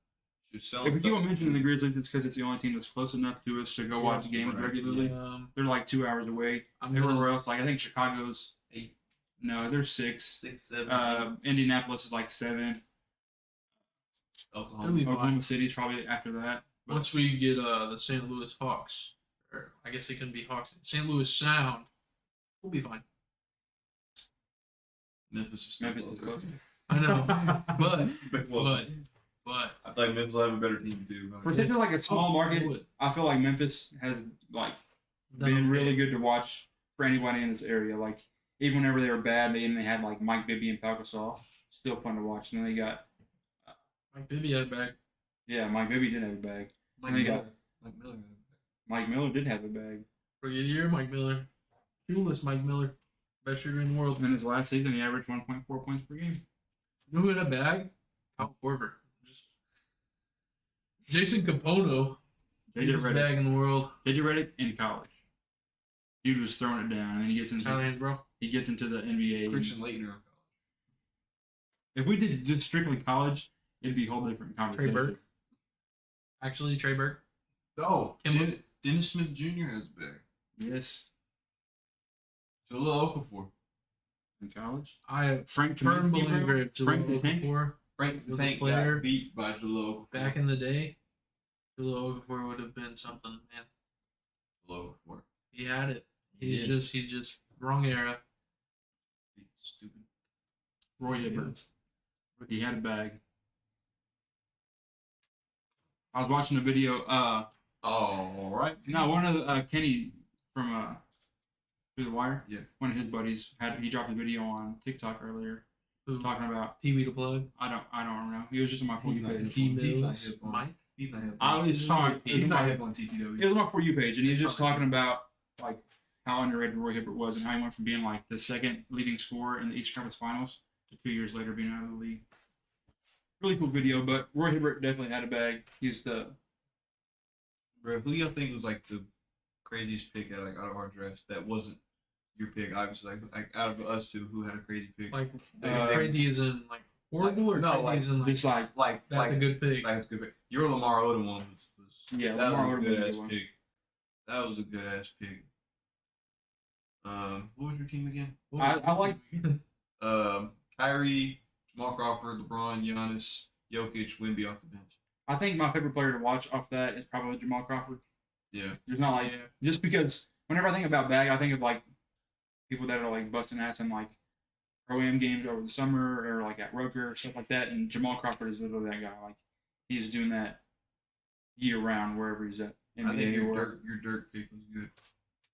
She was selling If we keep stuff. on mentioning the Grizzlies, it's because it's the only team that's close enough to us to go watch games right. regularly. They're like 2 hours away. I'm Everywhere gonna, else, like I think Chicago's 8, no, they're 6. 6, 7. Indianapolis is like 7. It'll Oklahoma. be fine. Oklahoma City's probably after that. But Once we get the St. Louis Hawks, or I guess they couldn't be Hawks, St. Louis Sound, we'll be fine. Memphis is Memphis still is close. close. I know, but Well, but I thought Memphis will have a better team too. For such like a small Oh, market, it would. I feel like Memphis has like been really good to watch for anybody in this area. Like even whenever they were bad, they had like Mike Bibby and Pau Gasol. Still fun to watch. And then they got Mike Bibby had a bag. Mike Bibby did have a bag. Mike They Miller. got- Mike Miller. Mike Miller did have a bag. Rookie of the year, Mike Miller. Shoeless Mike Miller. Best shooter in the world. And then his last season, he averaged 1.4 points per game. You know who had a bag? Kyle Korver. Just Jason Capono. JJ Biggest Redick. bag in the world. JJ Redick in college. Dude was throwing it down, and then he gets into Thailand, bro. the NBA. and- Christian Leitner. If we did just strictly college, it'd be a whole different Trey conversation. Burke. Actually, Trey Burke. Oh, Kim- Dennis Smith Jr. has a bag. Yes, Jahlil Okafor. in college. I Frank firm Kaminsky, believer bro. if Frank the Jahlil Tank. Okafor Frank the Was a Tank player got beat by Jahlil Okafor. back in the day, Jahlil Okafor would have been something, man. Jahlil Okafor. He had it. He He's did. just wrong era. Stupid. Roy Hibbert. He had a bag. I was watching a video. All right. No, one of the, Kenny from Through the Wire. Yeah. One of his buddies he dropped a video on TikTok earlier Who? talking about. TV to plug. I don't know. He was just on my For He's You not page. D He's not Mills. hip on- Mike. He's not hip. I was just talking. He's not hip on TTW. It was my For You page, and he's just He's not- talking about like how underrated Roy Hibbert was and how he went from being like the second leading scorer in the East Conference Finals to 2 years later being out of the league. Really cool video, but Roy Hibbert definitely had a bag. He's the Bro, who y'all think was like the craziest pick out of our drafts that wasn't your pick? Obviously, like out of us two, who had a crazy pick? Like Uh, crazy is in like horrible or no, crazy like, is in like just like that's a good pick. Like, that's a good pick. Your Lamar Odom one was Yeah, that Lamar was Odom a was a good good ass one. pick. That was a good ass pick. What was your team again? I like Kyrie, Jamal Crawford, LeBron, Giannis, Jokic, Wemby off the bench. I think my favorite player to watch off that is probably Jamal Crawford. Yeah. There's not like Yeah. just because whenever I think about bag, I think of like people that are like busting ass in like pro-am games over the summer or like at Rucker stuff like that. And Jamal Crawford is literally that guy. Like he's doing that year round wherever he's at. I think NBA or your dirt pick was good.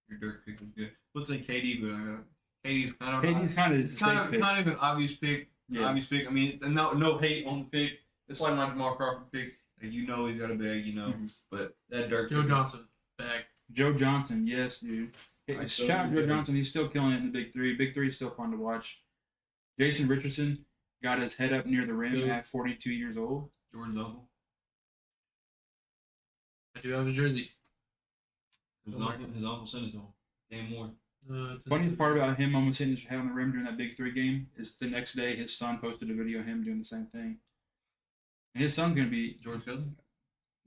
Your dirt pick was good. Let's say KD, but KD's kind of KD's kind of it's kind of an obvious pick. Yeah. Obvious pick. I mean, no hate on the pick. It's like my Jamal Crawford pick. Like, you know he's got a bag, you know. Mhm. But that dirt Joe pick, Johnson bag. Joe Johnson, yes, dude. I Shout out totally Joe Johnson. He's still killing it in the Big Three. Big Three is still fun to watch. Jason Richardson got his head up near the rim Good. at 42 years old. Jordan's uncle. I do have his jersey. His uncle sent it to him. Damn more. Funniest part about him almost hitting his head on the rim during that Big Three game is the next day his son posted a video of him doing the same thing. And his son's gonna be, George cousin.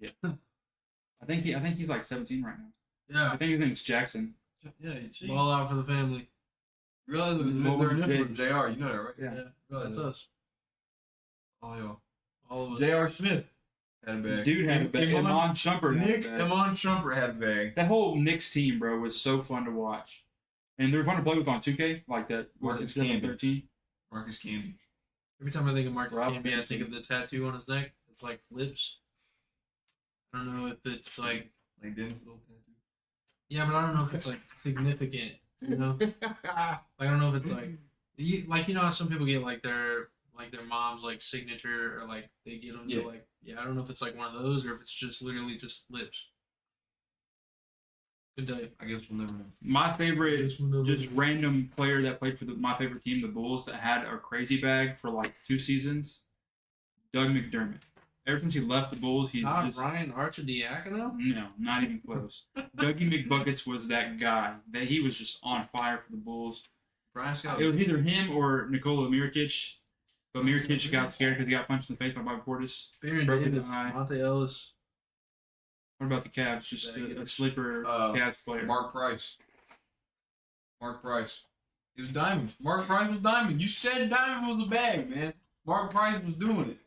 I think he's like 17 right now. I Yeah. think his name's Jackson. Yeah, you see. Ball out for the family. You realize that What they're would in you it for JR. You know that, right? Yeah. Yeah. Realize That's that. us. All y'all. All of us. J.R. Smith had a bag. Dude had a bag. Iman Iman Shumpert had a Knicks. bag. Iman Shumpert had a bag. That whole Knicks team, bro, was so fun to watch. And they're fun to play with on 2K, like that. Was Marcus it Camby. 13? Marcus Camby. Every time I think of Marcus Rob Camby, I think Fenton. of the tattoo on his neck. It's like lips. I don't know if it's like, Like Dennis' little tattoo. yeah, but I don't know if it's like significant. You know, like I don't know if it's like, you know how some people get like their mom's like signature or like they get them Yeah. to like, yeah, I don't know if it's like one of those or if it's just literally just lips. Good day. I guess we'll never know. My favorite, Just one of those- just random player that played for my favorite team, the Bulls, that had a crazy bag for like 2 seasons, Doug McDermott. Ever since he left the Bulls, he's Not just Ryan Archidiakono? no, not even close. Dougie McBuckets was that guy. That he was just on fire for the Bulls. Brian Scott. It was either him or Nikola Mirotic, but Mirotic got scared because he got punched in the face by Bobby Portis. Baron Broken Davis, eye. Monte Ellis. What about the Cavs? Just a sleeper Uh, Cavs player. Mark Price. He was diamond. Mark Price was diamond. You said diamond was a bag, man. Mark Price was doing it.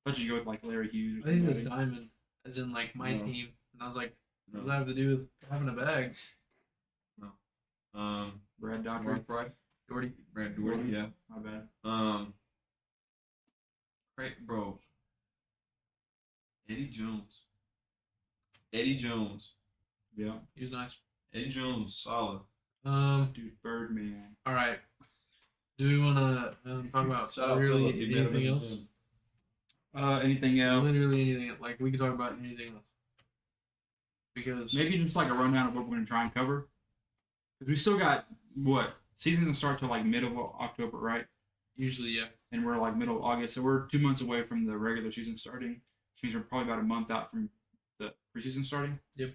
I thought you go with like Larry Hughes. I think it was diamond, as in like my No. team. And I was like, what does No. that have to do with having a bag? Brad Daughtry. Mark Price. Jordy. Brad Doherty, yeah. My bad. Great, bro. Eddie Jones. Eddie Jones. Yeah. He was nice. Eddie Jones, solid. Dude, Birdman. All right. Do we want to talk about Shout out literally Philip. He better anything than else? him. Anything else? Literally anything. Like we could talk about anything else. Because Maybe just like a rundown of what we're going to try and cover. Because we still got, what? Season doesn't start till like middle of October, right? usually, yeah. And we're like middle of August. So we're 2 months away from the regular season starting. Which means we're probably about a month out from the preseason starting. Yep.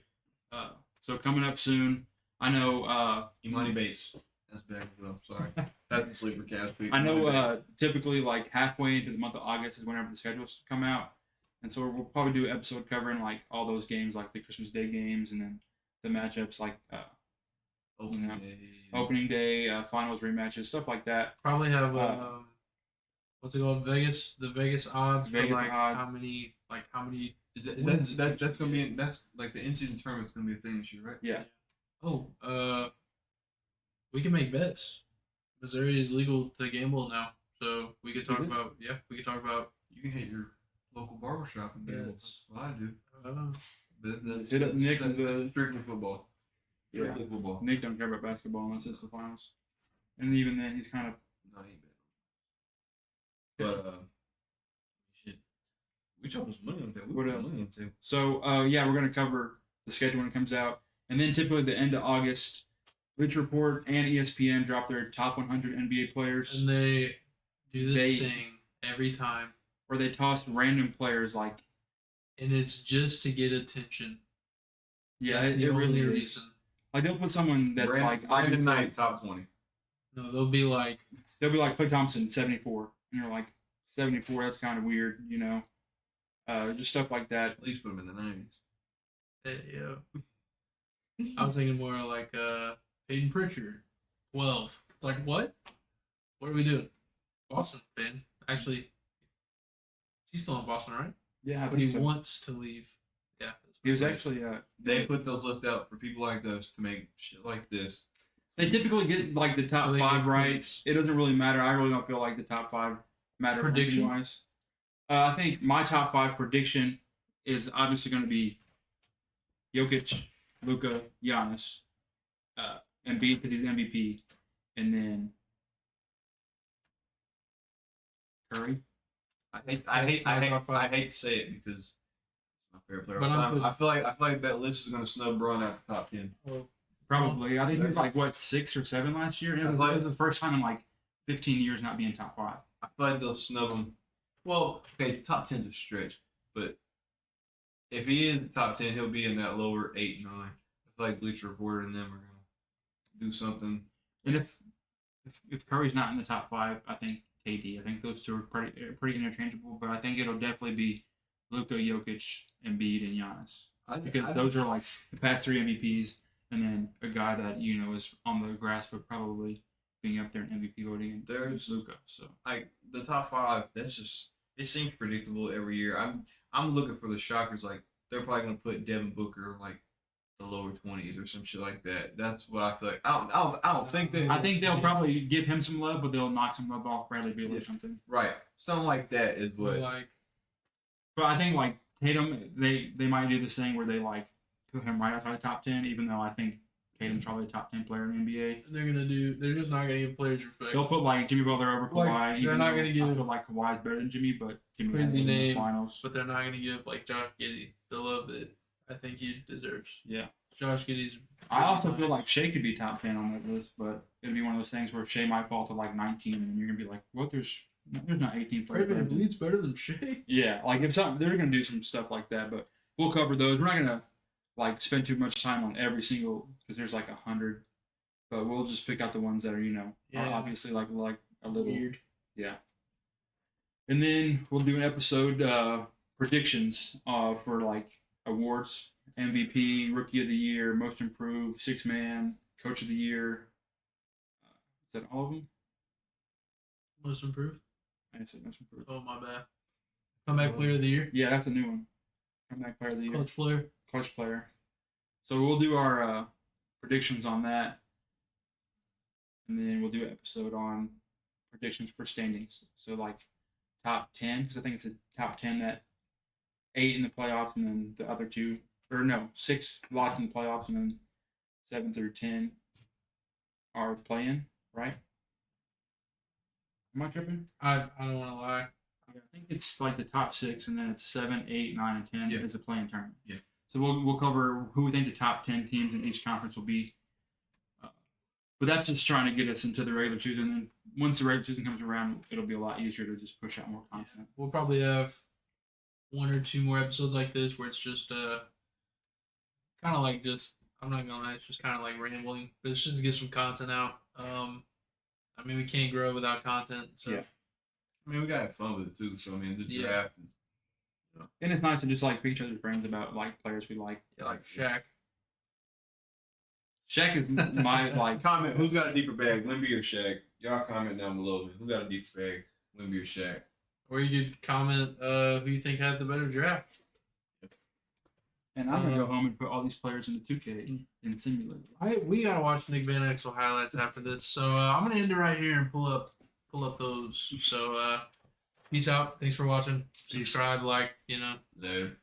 So coming up soon. I know Imani Bates. That's bad as well. Sorry. That's a sleeper cast pick. I Imani Bates. know typically like halfway into the month of August is whenever the schedules come out. And so we'll probably do an episode covering like all those games, like the Christmas Day games, and then the matchups like Opening know, day. opening day, finals rematches, stuff like that. Probably have Uh, what's it called? Vegas. The Vegas odds Vegas for like odds. how many Is that, wins that's gonna be that's like the in-season tournament's gonna be a thing this year, right? Yeah. We can make bets. Missouri is legal to gamble now, so we could talk Is it? about we could talk about You can hit your local barbershop and gamble. Yes. That's what I do. uh, But that's, Hit up Nick that's with the- strictly football. Yeah. Strictly football. Nick don't care about basketball unless it's the finals. And even then, he's kind of No, he ain't bad. But shit. We dropping some money on that. We What put else? some money on the table. so. Yeah, we're gonna cover the schedule when it comes out, and then typically the end of August, Bleacher Report and ESPN drop their top 100 NBA players, and they do this They- thing every time, or they toss random players like and it's just to get attention. yeah, That's it the only really is. reason. Like they'll put someone that's like Brandon obviously Knight top 20. No, they'll be like, they'll be like Klay Thompson 74, and you're like 74. That's kind of weird, you know. Just stuff like that. At least put him in the 90s. yeah. I was thinking more like Peyton Pritchard, 12. It's like what? What are we doing? Boston fan. Actually, he's still in Boston, right? Yeah, I But he think so. wants to leave. Yeah, that's He was actually They put those lists out for people like us to make shit like this. they typically get like the top So they five get right. points. It doesn't really matter. I really don't feel like the top five matter Prediction? wise. I think my top five prediction is obviously going to be Jokic, Luka, Giannis, Embiid because he's MVP, and then Curry. I hate to say it because he's my favorite player. But But I'm I feel like that list is gonna snub Braun out the top 10. Probably. I think he was like what 6 or 7 last year. It was, Like- it was the first time in like 15 years not being top 5. I feel like they'll snub him. Well, okay, top 10's a stretch, but if he is top 10, he'll be in that lower 8, 9. I feel like Bleacher Report and them are gonna do something. And if Curry's not in the top 5, I think KD. I think those two are pretty interchangeable. But I think it'll definitely be Luka, Jokic, Embiid, and Giannis because those are like the past 3 MVPs, and then a guy that is on the grasp of probably being up there in MVP voting. And There's- Luka. So like the top 5. That's just it seems predictable every year. I'm looking for the shockers. Like they're probably gonna put Devin Booker like the lower 20s or some shit like that. That's what I feel like. I don't think that. I think they'll probably give him some love, but they'll knock some love off Bradley Beal or Yeah. something. Right, something like that is what. Like But I think like Tatum, they might do this thing where they like put him right outside the top 10, even though I think Tatum's probably a top 10 player in the NBA. they're just not gonna give players respect. They'll put like Jimmy Butler over Kawhi. Like, they're even not though gonna give- I feel like Kawhi's better than Jimmy, but Jimmy Crazy has in the name. finals. But they're not gonna give like Josh Giddey the love that I think he deserves. Yeah. Josh Giddey's. I also feel like Shea could be top 10 on that list, but it'd be one of those things where Shea might fall to like 19, and you're gonna be like, "What? There's not 18 Fred players." VanVleet's better than Shea. Yeah, like if something, they're gonna do some stuff like that, but we'll cover those. We're not gonna like spend too much time on every single because there's like 100, but we'll just pick out the ones that are are Yeah. obviously like a little Weird. yeah. And then we'll do an episode predictions for like awards: MVP, Rookie of the Year, Most Improved, Sixth Man, Coach of the Year. Is that all of them? Most improved. I said Most Improved. Oh my bad. Comeback player of the year. Yeah, that's a new one. Comeback Player of the Year. Clutch player. Clutch player. So we'll do our predictions on that, and then we'll do an episode on predictions for standings. So like top 10, because I think it's a top 10 that 8 in the playoffs, and then the other 2, or no, 6 locked in the playoffs, and then 7 through 10 are playing. Right? Am I tripping? I don't want to lie. I think it's like the top 6, and then it's 7, 8, 9, and 10 Yeah. is a playing tournament. Yeah. So we'll cover who we think the top 10 teams in each conference will be. But that's just trying to get us into the regular season. And then once the regular season comes around, it'll be a lot easier to just push out more content. We'll probably have 1 or 2 more episodes like this where it's just kind of like just, I'm not gonna lie, it's just kind of like rambling, but it's just to get some content out. I mean, we can't grow without content, so Yeah. I mean, we gotta have fun with it too. So I mean, the Yeah. draft. And it's nice to just like pick each other's brains about like players we like. yeah, like Shaq. Shaq is my like. Comment who's got a deeper bag, Wemby or Shaq? Y'all comment down below. Man. Who got a deeper bag, Wemby or Shaq? Or you could comment who you think had the better draft. And I'm gonna go home and put all these players into 2K and simulate it. We gotta watch Nick Van Exel highlights after this, so I'm gonna end it right here and pull up those. So peace out. Thanks for watching. Subscribe, like, Later.